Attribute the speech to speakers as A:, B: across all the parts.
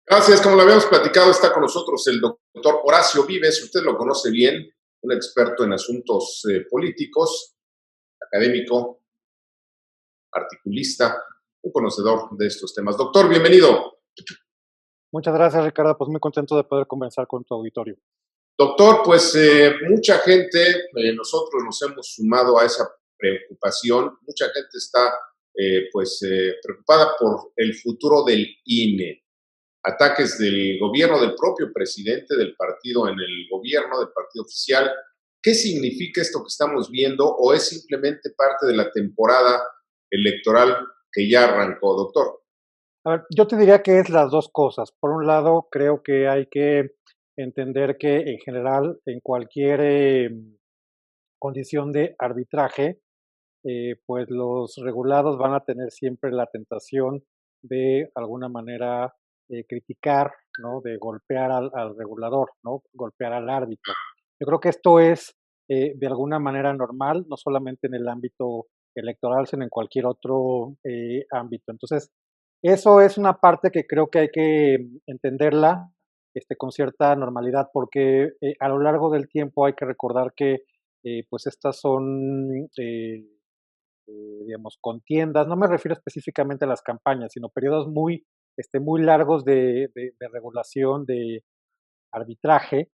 A: Gracias, como lo habíamos platicado, está con nosotros el doctor Horacio Vives, usted lo conoce bien, un experto en asuntos políticos, académico, articulista, un conocedor de estos temas. Doctor, bienvenido.
B: Muchas gracias, Ricardo. Pues muy contento de poder conversar con tu auditorio.
A: Doctor, pues mucha gente, nosotros nos hemos sumado a esa preocupación, mucha gente está preocupada por el futuro del INE. Ataques del gobierno, del propio presidente, del partido en el gobierno, del partido oficial. ¿Qué significa esto que estamos viendo o es simplemente parte de la temporada electoral que ya arrancó, doctor?
B: A ver, yo te diría que es las dos cosas. Por un lado, creo que hay que entender que en general, en cualquier condición de arbitraje, pues los regulados van a tener siempre la tentación de alguna manera criticar, ¿no? De golpear al regulador, ¿no? Golpear al árbitro. Yo creo que esto es de alguna manera normal, no solamente en el ámbito electoral, sino en cualquier otro ámbito. Entonces, eso es una parte que creo que hay que entenderla con cierta normalidad, porque a lo largo del tiempo hay que recordar que pues estas son digamos, contiendas, no me refiero específicamente a las campañas, sino periodos muy largos de regulación, de arbitraje,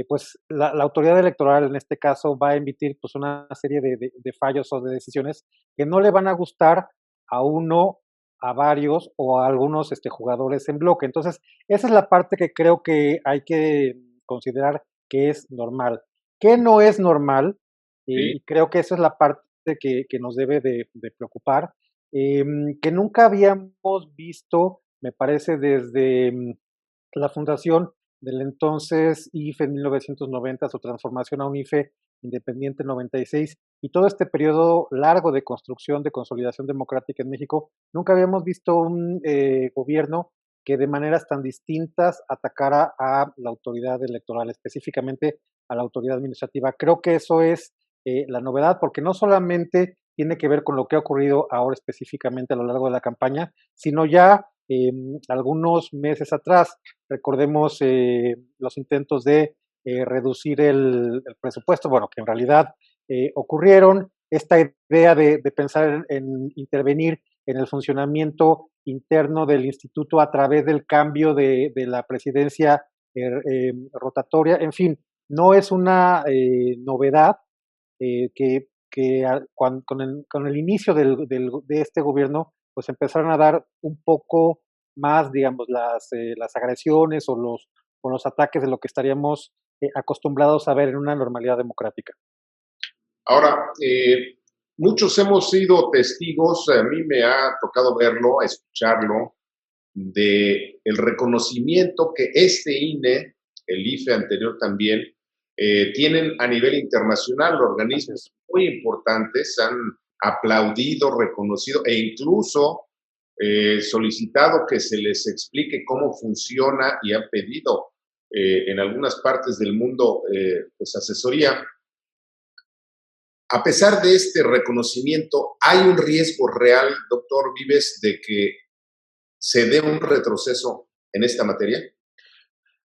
B: pues la autoridad electoral en este caso va a emitir pues una serie de fallos o de decisiones que no le van a gustar a uno, a varios o a algunos jugadores en bloque. Entonces, esa es la parte que creo que hay que considerar que es normal. ¿Qué no es normal?
A: Sí.
B: Y creo que esa es la parte que nos debe de preocupar, que nunca habíamos visto, me parece, desde la fundación del entonces IFE en 1990, su transformación a un IFE independiente en 96, y todo este periodo largo de construcción, de consolidación democrática en México, nunca habíamos visto un gobierno que de maneras tan distintas atacara a la autoridad electoral, específicamente a la autoridad administrativa. Creo que eso es la novedad, porque no solamente tiene que ver con lo que ha ocurrido ahora específicamente a lo largo de la campaña, sino ya algunos meses atrás. Recordemos los intentos de reducir el presupuesto, bueno, que en realidad ocurrieron, esta idea de pensar en intervenir en el funcionamiento interno del instituto a través del cambio de la presidencia rotatoria, en fin, no es una novedad con el inicio de este gobierno, pues empezaron a dar un poco más, digamos, las agresiones o los ataques de lo que estaríamos acostumbrados a ver en una normalidad democrática.
A: Ahora, muchos hemos sido testigos, a mí me ha tocado verlo, escucharlo, de el reconocimiento que este INE, el IFE anterior también, tienen a nivel internacional.
B: Así
A: Organismos
B: es.
A: muy importantes han aplaudido, reconocido e incluso solicitado que se les explique cómo funciona y han pedido en algunas partes del mundo pues asesoría. A pesar de este reconocimiento, ¿hay un riesgo real, doctor Vives, de que se dé un retroceso en esta materia?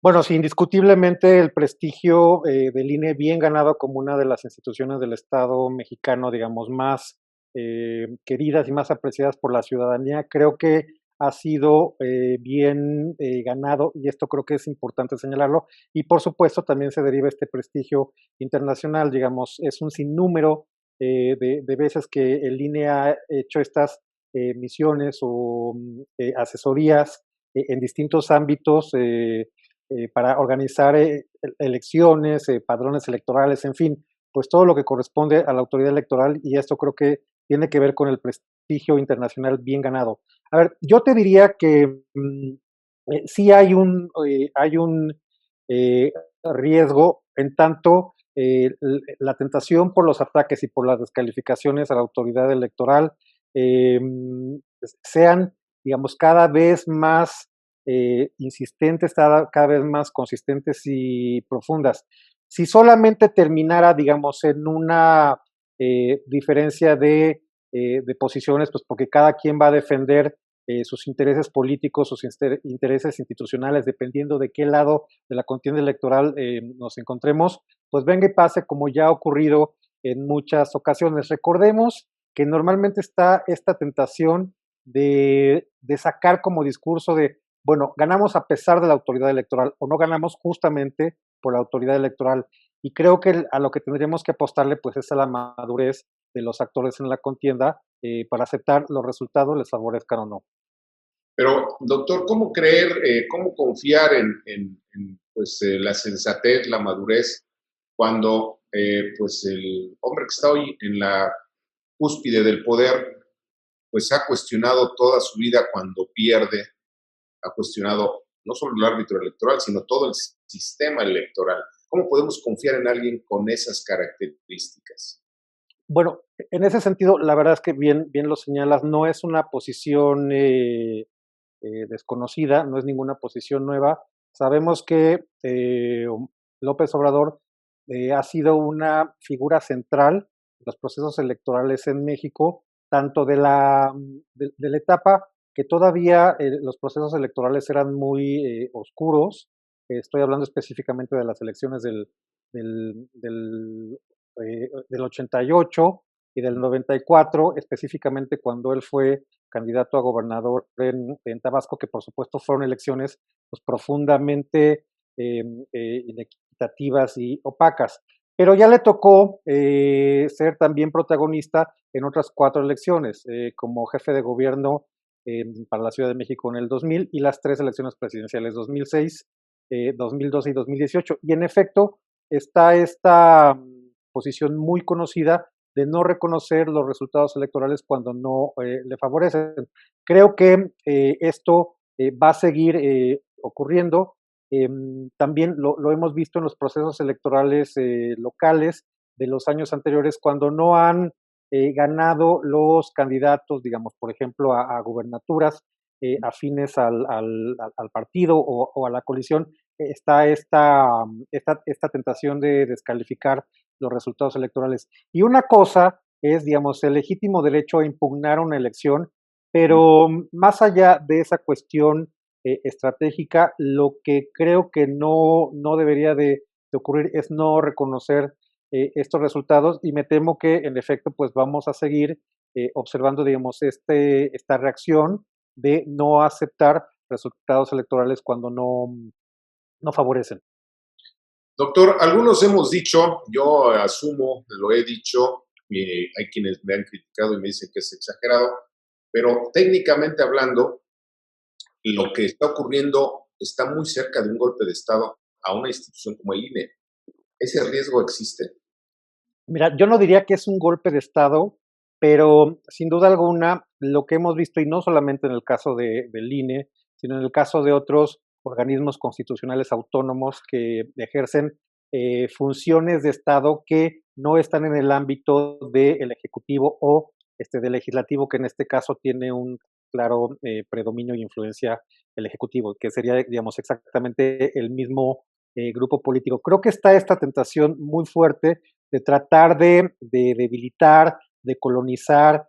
B: Bueno, sí, indiscutiblemente el prestigio del INE, bien ganado como una de las instituciones del Estado mexicano, digamos, más queridas y más apreciadas por la ciudadanía, creo que ha sido bien ganado y esto creo que es importante señalarlo. Y por supuesto también se deriva este prestigio internacional, digamos, es un sinnúmero de veces que el INE ha hecho estas misiones o asesorías en distintos ámbitos. Para organizar elecciones, padrones electorales, en fin, pues todo lo que corresponde a la autoridad electoral y esto creo que tiene que ver con el prestigio internacional bien ganado. A ver, yo te diría que sí hay un eh, riesgo en tanto la tentación por los ataques y por las descalificaciones a la autoridad electoral eh, sean, digamos, cada vez más insistentes, cada vez más consistentes y profundas. Si solamente terminara, digamos, en una diferencia de posiciones, pues porque cada quien va a defender sus intereses políticos, sus intereses institucionales, dependiendo de qué lado de la contienda electoral nos encontremos, pues venga y pase como ya ha ocurrido en muchas ocasiones. Recordemos que normalmente está esta tentación de sacar como discurso de, bueno, ganamos a pesar de la autoridad electoral o no ganamos justamente por la autoridad electoral. Y creo que a lo que tendríamos que apostarle pues es a la madurez de los actores en la contienda para aceptar los resultados, les favorezcan o no.
A: Pero, doctor, ¿cómo creer, cómo confiar pues, la sensatez, la madurez, cuando pues el hombre que está hoy en la cúspide del poder, pues ha cuestionado toda su vida cuando pierde, ha cuestionado no solo el árbitro electoral, sino todo el sistema electoral? ¿Cómo podemos confiar en alguien con esas características?
B: Bueno, en ese sentido, la verdad es que bien lo señalas, no es una posición desconocida, no es ninguna posición nueva. Sabemos que López Obrador ha sido una figura central en los procesos electorales en México, tanto de la etapa que todavía los procesos electorales eran muy oscuros. Estoy hablando específicamente de las elecciones del 88 y del 94, específicamente cuando él fue candidato a gobernador en Tabasco, que por supuesto fueron elecciones pues, profundamente inequitativas y opacas. Pero ya le tocó ser también protagonista en otras 4 elecciones, como jefe de gobierno para la Ciudad de México en el 2000 y las 3 elecciones presidenciales 2006, 2012 y 2018. Y en efecto está esta posición muy conocida de no reconocer los resultados electorales cuando no le favorecen. Creo que esto va a seguir ocurriendo. También lo hemos visto en los procesos electorales locales de los años anteriores, cuando no han ganado los candidatos, digamos, por ejemplo, a gubernaturas afines al partido o a la coalición, está esta tentación de descalificar los resultados electorales. Y una cosa es, digamos, el legítimo derecho a impugnar una elección, pero más allá de esa cuestión estratégica, lo que creo que no debería de ocurrir es no reconocer estos resultados y me temo que en efecto pues vamos a seguir observando, digamos, esta reacción de no aceptar resultados electorales cuando no favorecen.
A: Doctor, algunos hemos dicho, yo asumo, lo he dicho, hay quienes me han criticado y me dicen que es exagerado, pero técnicamente hablando, lo que está ocurriendo está muy cerca de un golpe de Estado a una institución como el INE. ¿Ese riesgo existe?
B: Mira, yo no diría que es un golpe de Estado, pero sin duda alguna lo que hemos visto, y no solamente en el caso del INE, sino en el caso de otros organismos constitucionales autónomos que ejercen funciones de Estado que no están en el ámbito del Ejecutivo o del Legislativo, que en este caso tiene un claro predominio y influencia el Ejecutivo, que sería, digamos, exactamente el mismo grupo político. Creo que está esta tentación muy fuerte de tratar de debilitar, de colonizar,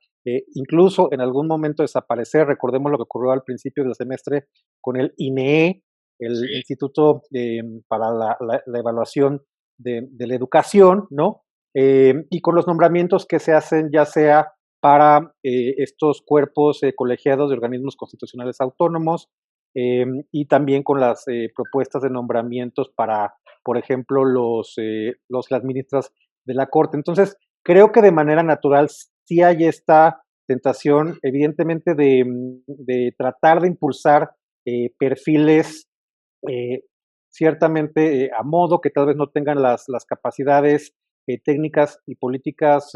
B: incluso en algún momento desaparecer. Recordemos lo que ocurrió al principio del semestre con el INEE, el
A: Sí.
B: Instituto para la Evaluación de la Educación, ¿no? Y con los nombramientos que se hacen ya sea para estos cuerpos colegiados de organismos constitucionales autónomos y también con las propuestas de nombramientos para, por ejemplo, las ministras de la Corte. Entonces, creo que de manera natural sí hay esta tentación, evidentemente, de tratar de impulsar perfiles eh, ciertamente a modo, que tal vez no tengan las capacidades técnicas y políticas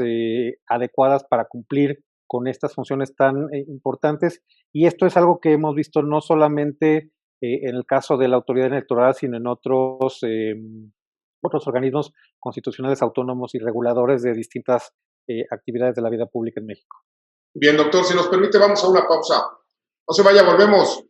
B: adecuadas para cumplir con estas funciones tan importantes. Y esto es algo que hemos visto no solamente en el caso de la autoridad electoral, sino en otros organismos constitucionales autónomos y reguladores de distintas actividades de la vida pública en México.
A: Bien, doctor, si nos permite, vamos a una pausa. No se vaya, volvemos.